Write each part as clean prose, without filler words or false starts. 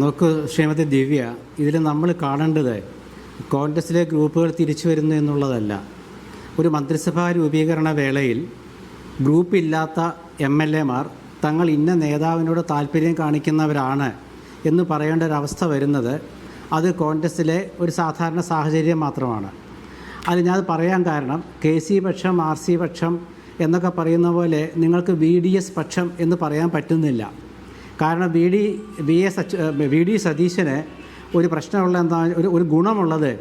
നോക്ക് ശ്രീമതി ദിവ്യ, ഇതിൽ നമ്മൾ കാണേണ്ടത് കോൺഗ്രസിലെ ഗ്രൂപ്പുകൾ തിരിച്ചു വരുന്നു എന്നുള്ളതല്ല. ഒരു മന്ത്രിസഭാ രൂപീകരണ വേളയിൽ ഗ്രൂപ്പില്ലാത്ത MLA-മാർ തങ്ങൾ ഇന്ന നേതാവിനോട് താല്പര്യം കാണിക്കുന്നവരാണ് എന്ന് പറയേണ്ട ഒരവസ്ഥ വരുന്നത് അത് കോൺഗ്രസിലെ ഒരു സാധാരണ സാഹചര്യം മാത്രമാണ്. അത് ഞാനത് പറയാൻ കാരണം KC പക്ഷം RC പക്ഷം എന്നൊക്കെ പറയുന്ന പോലെ നിങ്ങൾക്ക് VDS പക്ഷം എന്ന് പറയാൻ പറ്റുന്നില്ല. കാരണം വി ഡി സതീശന് ഒരു പ്രശ്നമുള്ള എന്താ ഒരു ഗുണമുള്ളത്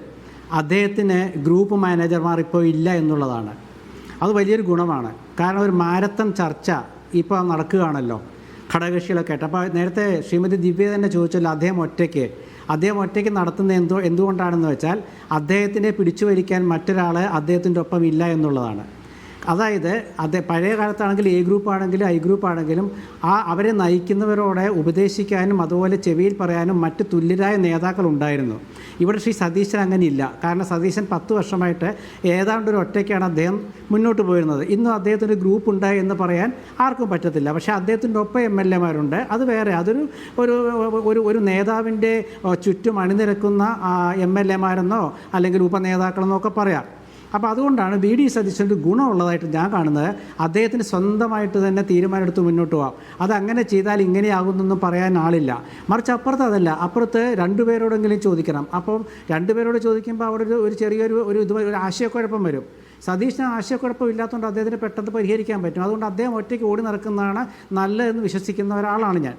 അദ്ദേഹത്തിന് ഗ്രൂപ്പ് മാനേജർമാർ ഇപ്പോൾ ഇല്ല എന്നുള്ളതാണ്. അത് വലിയൊരു ഗുണമാണ്. കാരണം ഒരു മാരത്തൺ ചർച്ച ഇപ്പോൾ നടക്കുകയാണല്ലോ ഘടകകക്ഷികളൊക്കെ ആയിട്ട്. അപ്പോൾ നേരത്തെ ശ്രീമതി ദിവ്യ തന്നെ ചോദിച്ചല്ലോ, അദ്ദേഹം ഒറ്റയ്ക്ക് നടത്തുന്നത് എന്തുകൊണ്ടാണെന്ന് വെച്ചാൽ അദ്ദേഹത്തിനെ പിടിച്ചു വലിക്കാൻ മറ്റൊരാൾ അദ്ദേഹത്തിൻ്റെ ഒപ്പം ഇല്ല എന്നുള്ളതാണ്. അതായത് പഴയ കാലത്താണെങ്കിൽ A ഗ്രൂപ്പ് ആണെങ്കിലും I ഗ്രൂപ്പ് ആണെങ്കിലും അവരെ നയിക്കുന്നവരോടെ ഉപദേശിക്കാനും അതുപോലെ ചെവിയിൽ പറയാനും മറ്റ് തുല്യരായ നേതാക്കളുണ്ടായിരുന്നു. ഇവിടെ ശ്രീ സതീശൻ അങ്ങനെ ഇല്ല. കാരണം സതീശൻ 10 വർഷമായിട്ട് ഏതാണ്ട് ഒരു ഒറ്റയ്ക്കാണ് അദ്ദേഹം മുന്നോട്ട് പോയിരുന്നത്. ഇന്നും അദ്ദേഹത്തിന് ഗ്രൂപ്പ് ഉണ്ടായി എന്ന് പറയാൻ ആർക്കും പറ്റത്തില്ല. പക്ഷേ അദ്ദേഹത്തിൻ്റെ ഒപ്പം MLA-മാരുണ്ട്. അത് വേറെ, അതൊരു ഒരു നേതാവിൻ്റെ ചുറ്റും അണിനിരക്കുന്ന MLA-മാരെന്നോ അല്ലെങ്കിൽ ഉപനേതാക്കളെന്നോ ഒക്കെ പറയാം. അപ്പോൾ അതുകൊണ്ടാണ് VD സതീശൻ്റെ ഗുണമുള്ളതായിട്ട് ഞാൻ കാണുന്നത്. അദ്ദേഹത്തിന് സ്വന്തമായിട്ട് തന്നെ തീരുമാനമെടുത്ത് മുന്നോട്ട് പോകാം. അതങ്ങനെ ചെയ്താൽ ഇങ്ങനെയാകുന്നൊന്നും പറയാൻ ആളില്ല. മറിച്ച് അപ്പുറത്ത് അതല്ല, അപ്പുറത്ത് 2 പേരോടെങ്കിലും ചോദിക്കണം. അപ്പം 2 പേരോട് ചോദിക്കുമ്പോൾ അവിടെ ഒരു ചെറിയൊരു ഒരു ആശയക്കുഴപ്പം വരും. സതീശന് ആശയക്കുഴപ്പം ഇല്ലാത്തതുകൊണ്ട് അദ്ദേഹത്തിന് പെട്ടെന്ന് പരിഹരിക്കാൻ പറ്റും. അതുകൊണ്ട് അദ്ദേഹം ഒറ്റയ്ക്ക് ഓടി നടക്കുന്നതാണ് നല്ലതെന്ന് വിശ്വസിക്കുന്ന ഒരാളാണ് ഞാൻ.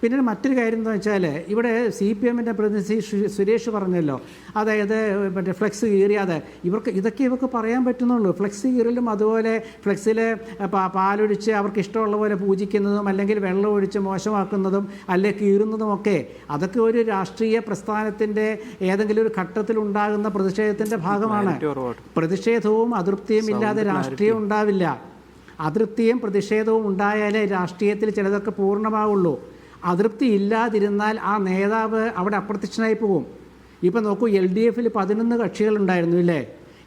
പിന്നെ മറ്റൊരു കാര്യം എന്താ വെച്ചാൽ ഇവിടെ CPM-ൻ്റെ പ്രതിനിധി സുരേഷ് പറഞ്ഞല്ലോ, അതായത് മറ്റേ ഫ്ലെക്സ് കീറിയാതെ ഇവർക്ക് പറയാൻ പറ്റുന്നുള്ളൂ. ഫ്ലെക്സ് കീറലും അതുപോലെ ഫ്ലെക്സിൽ പാലൊഴിച്ച് അവർക്ക് ഇഷ്ടമുള്ള പോലെ പൂജിക്കുന്നതും അല്ലെങ്കിൽ വെള്ളം ഒഴിച്ച് മോശമാക്കുന്നതും അല്ലെങ്കിൽ കീറുന്നതുമൊക്കെ അതൊക്കെ ഒരു രാഷ്ട്രീയ പ്രസ്ഥാനത്തിൻ്റെ ഏതെങ്കിലും ഒരു ഘട്ടത്തിലുണ്ടാകുന്ന പ്രതിഷേധത്തിൻ്റെ ഭാഗമാണ്. പ്രതിഷേധവും അതൃപ്തിയും ഇല്ലാതെ രാഷ്ട്രീയം ഉണ്ടാവില്ല. അതൃപ്തിയും പ്രതിഷേധവും ഉണ്ടായാലേ രാഷ്ട്രീയത്തിൽ ചിലതൊക്കെ പൂർണ്ണമാവുള്ളൂ. അതൃപ്തി ഇല്ലാതിരുന്നാൽ ആ നേതാവ് അവിടെ അപ്രത്യക്ഷനായി പോകും. ഇപ്പം നോക്കൂ, LDF-ൽ 11 കക്ഷികളുണ്ടായിരുന്നു ഇല്ലേ?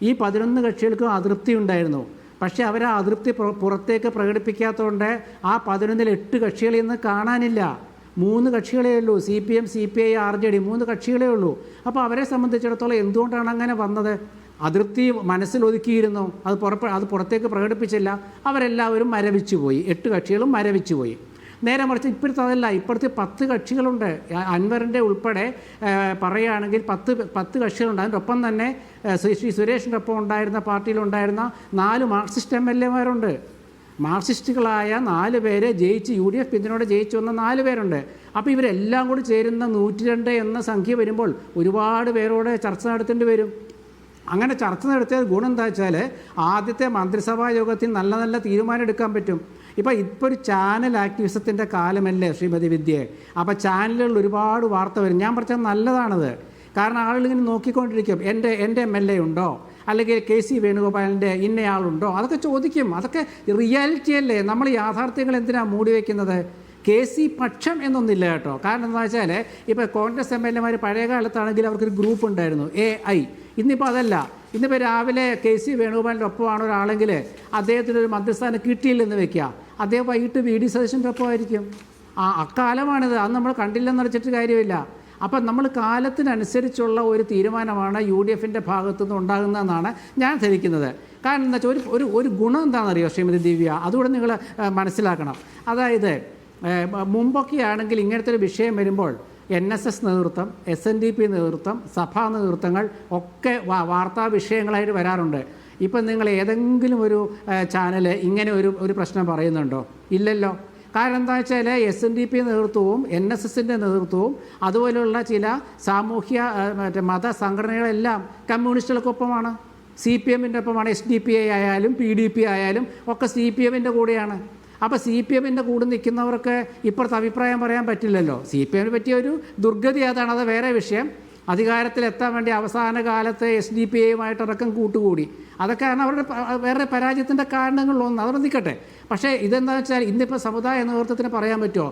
ഈ 11 കക്ഷികൾക്കും അതൃപ്തി ഉണ്ടായിരുന്നു. പക്ഷേ അവർ ആ അതൃപ്തി പുറത്തേക്ക് പ്രകടിപ്പിക്കാത്തതുകൊണ്ട് ആ 11-ൽ 8 കക്ഷികളെ ഇന്ന് കാണാനില്ല. 3 കക്ഷികളേ ഉള്ളൂ, CPM, CPI, RJD 3 കക്ഷികളേ ഉള്ളൂ. അപ്പോൾ അവരെ സംബന്ധിച്ചിടത്തോളം എന്തുകൊണ്ടാണ് അങ്ങനെ വന്നത്? അതൃപ്തി മനസ്സിൽ ഒതുക്കിയിരുന്നു, അത് പുറത്തേക്ക് പ്രകടിപ്പിച്ചില്ല. അവരെല്ലാവരും മരവിച്ചു പോയി, 8 കക്ഷികളും മരവിച്ചു പോയി. നേരെ മറിച്ച് ഇപ്പോഴത്തെ അതല്ല, ഇപ്പോഴത്തെ 10 കക്ഷികളുണ്ട്. അൻവറിൻ്റെ ഉൾപ്പെടെ പറയുകയാണെങ്കിൽ 10 കക്ഷികളുണ്ട്. അതിൻ്റെ ഒപ്പം തന്നെ ശ്രീ സുരേഷിൻ്റെ ഒപ്പം ഉണ്ടായിരുന്ന പാർട്ടിയിലുണ്ടായിരുന്ന 4 മാർക്സിസ്റ്റ് MLA-മാരുണ്ട്. മാർക്സിസ്റ്റുകളായ 4 പേരെ ജയിച്ച് UDF പിന്തുണയോടെ ജയിച്ചു വന്ന 4 പേരുണ്ട്. അപ്പോൾ ഇവരെല്ലാം കൂടി ചേരുന്ന 102 എന്ന സംഖ്യ വരുമ്പോൾ ഒരുപാട് പേരോട് ചർച്ച നടത്തേണ്ടി വരും. അങ്ങനെ ചർച്ച നടത്തിയ ഗുണം എന്താ വെച്ചാൽ ആദ്യത്തെ മന്ത്രിസഭാ യോഗത്തിൽ നല്ല തീരുമാനം എടുക്കാൻ പറ്റും. ഇപ്പോൾ ഒരു ചാനൽ ആക്ടിവിസത്തിൻ്റെ കാലമല്ലേ ശ്രീമതി വിദ്യേ? അപ്പോൾ ചാനലുകളിൽ ഒരുപാട് വാർത്ത വരും. ഞാൻ പറഞ്ഞാൽ നല്ലതാണത്. കാരണം ആളുകളിങ്ങനെ നോക്കിക്കൊണ്ടിരിക്കും, എൻ്റെ MLA ഉണ്ടോ, അല്ലെങ്കിൽ KC വേണുഗോപാലിൻ്റെ ഇന്നയാളുണ്ടോ, അതൊക്കെ ചോദിക്കും. അതൊക്കെ റിയാലിറ്റി അല്ലേ? നമ്മൾ യാഥാർത്ഥ്യങ്ങൾ എന്തിനാണ് മൂടി വയ്ക്കുന്നത്? KC പക്ഷം എന്നൊന്നില്ല കേട്ടോ. കാരണം എന്താ വെച്ചാൽ ഇപ്പോൾ കോൺഗ്രസ് MLA-മാർ പഴയ കാലത്താണെങ്കിൽ അവർക്കൊരു ഗ്രൂപ്പ് ഉണ്ടായിരുന്നു, AI. ഇന്നിപ്പോൾ അതല്ല. ഇന്നിപ്പോൾ രാവിലെ KC വേണുഗോപാലിൻ്റെ ഒപ്പമാണ് ഒരാളെങ്കിൽ അദ്ദേഹത്തിനൊരു മന്ത്രിസ്ഥാനം കിട്ടിയില്ലെന്ന് വെക്കുക, അദ്ദേഹം വൈകിട്ട് VD സതീശൻ്റെ ഒപ്പമായിരിക്കും. അക്കാലമാണിത്. അത് നമ്മൾ കണ്ടില്ലെന്ന് വെച്ചിട്ട് കാര്യമില്ല. അപ്പം നമ്മൾ കാലത്തിനനുസരിച്ചുള്ള ഒരു തീരുമാനമാണ് UDF-ൻ്റെ ഭാഗത്തുനിന്ന് ഉണ്ടാകുന്നതെന്നാണ് ഞാൻ ധരിക്കുന്നത്. കാരണം എന്താ വെച്ചാൽ ഒരു ഗുണം എന്താണെന്നറിയോ ശ്രീമതി ദിവ്യ? അതുകൂടെ നിങ്ങൾ മനസ്സിലാക്കണം. അതായത് മുമ്പൊക്കെ ആണെങ്കിൽ ഇങ്ങനത്തെ ഒരു വിഷയം വരുമ്പോൾ NSS നേതൃത്വം, SNDP നേതൃത്വം, സഭാ നേതൃത്വങ്ങൾ ഒക്കെ വാർത്താ വിഷയങ്ങളായിട്ട് വരാറുണ്ട്. ഇപ്പം നിങ്ങൾ ഏതെങ്കിലും ഒരു ചാനൽ ഇങ്ങനെ ഒരു പ്രശ്നം പറയുന്നുണ്ടോ? ഇല്ലല്ലോ. കാരണം എന്താ വെച്ചാൽ SNDP നേതൃത്വവും NSS-ൻ്റെ നേതൃത്വവും അതുപോലെയുള്ള ചില സാമൂഹ്യ മത സംഘടനകളെല്ലാം കമ്മ്യൂണിസ്റ്റുകൾക്കൊപ്പമാണ്, CPM-ൻ്റെ ഒപ്പമാണ്. SDPI ആയാലും PDP ആയാലും ഒക്കെ CPM-ൻ്റെ കൂടെയാണ്. അപ്പോൾ CPM-ൻ്റെ കൂടെ നിൽക്കുന്നവർക്ക് ഇപ്പുറത്തെ അഭിപ്രായം പറയാൻ പറ്റില്ലല്ലോ. CPM-നെ പറ്റിയ ഒരു ദുർഗതി അതാണ്, അത് വേറെ വിഷയം. അധികാരത്തിലെത്താൻ വേണ്ടി അവസാന കാലത്ത് SDPI-യുമായിട്ടടക്കം കൂട്ടുകൂടി. അതൊക്കെയാണ് അവരുടെ വേറെ പരാജയത്തിൻ്റെ കാരണങ്ങളിലൊന്ന്. അതവിടെ നിൽക്കട്ടെ. പക്ഷേ ഇതെന്താ വെച്ചാൽ ഇന്നിപ്പോൾ സമുദായ നേതൃത്വത്തിന് പറയാൻ പറ്റുമോ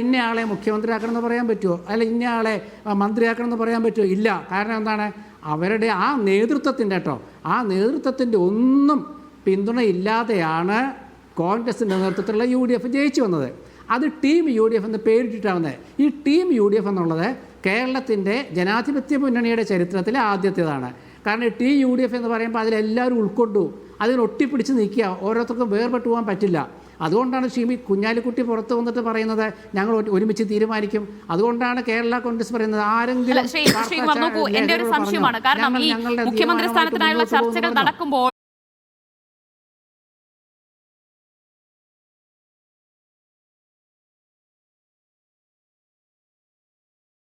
ഇന്നയാളെ മുഖ്യമന്ത്രിയാക്കണമെന്ന് പറയാൻ പറ്റുമോ? അല്ല ഇന്നയാളെ മന്ത്രിയാക്കണമെന്ന് പറയാൻ പറ്റുമോ? ഇല്ല. കാരണം എന്താണ്? അവരുടെ ആ നേതൃത്വത്തിൻ്റെ ആ നേതൃത്വത്തിൻ്റെ ഒന്നും പിന്തുണയില്ലാതെയാണ് കോൺഗ്രസിൻ്റെ നേതൃത്വത്തിലുള്ള UDF ജയിച്ചു വന്നത്. അത് ടീം UDF എന്ന് പേരിട്ടിട്ടാവുന്നത്. ഈ ടീം UDF എന്നുള്ളത് കേരളത്തിൻ്റെ ജനാധിപത്യ മുന്നണിയുടെ ചരിത്രത്തിലെ ആദ്യത്തേതാണ്. കാരണം ടീം UDF എന്ന് പറയുമ്പോൾ അതിലെല്ലാവരും ഉൾക്കൊണ്ടു, അതിൽ ഒട്ടിപ്പിടിച്ച് നിൽക്കുക, ഓരോരുത്തർക്കും വേർപെട്ടു പോകാൻ പറ്റില്ല. അതുകൊണ്ടാണ് ശ്രീ കുഞ്ഞാലിക്കുട്ടി പുറത്ത് വന്നിട്ട് പറയുന്നത് ഞങ്ങൾ ഒരുമിച്ച് തീരുമാനിക്കും. അതുകൊണ്ടാണ് കേരള കോൺഗ്രസ് പറയുന്നത് ആരെങ്കിലും എന്റെ ഒരു സംശയമാണ്. കാരണം ഈ മുഖ്യമന്ത്രി സ്ഥാനത്തിനായുള്ള ചർച്ചകൾ നടക്കുമ്പോൾ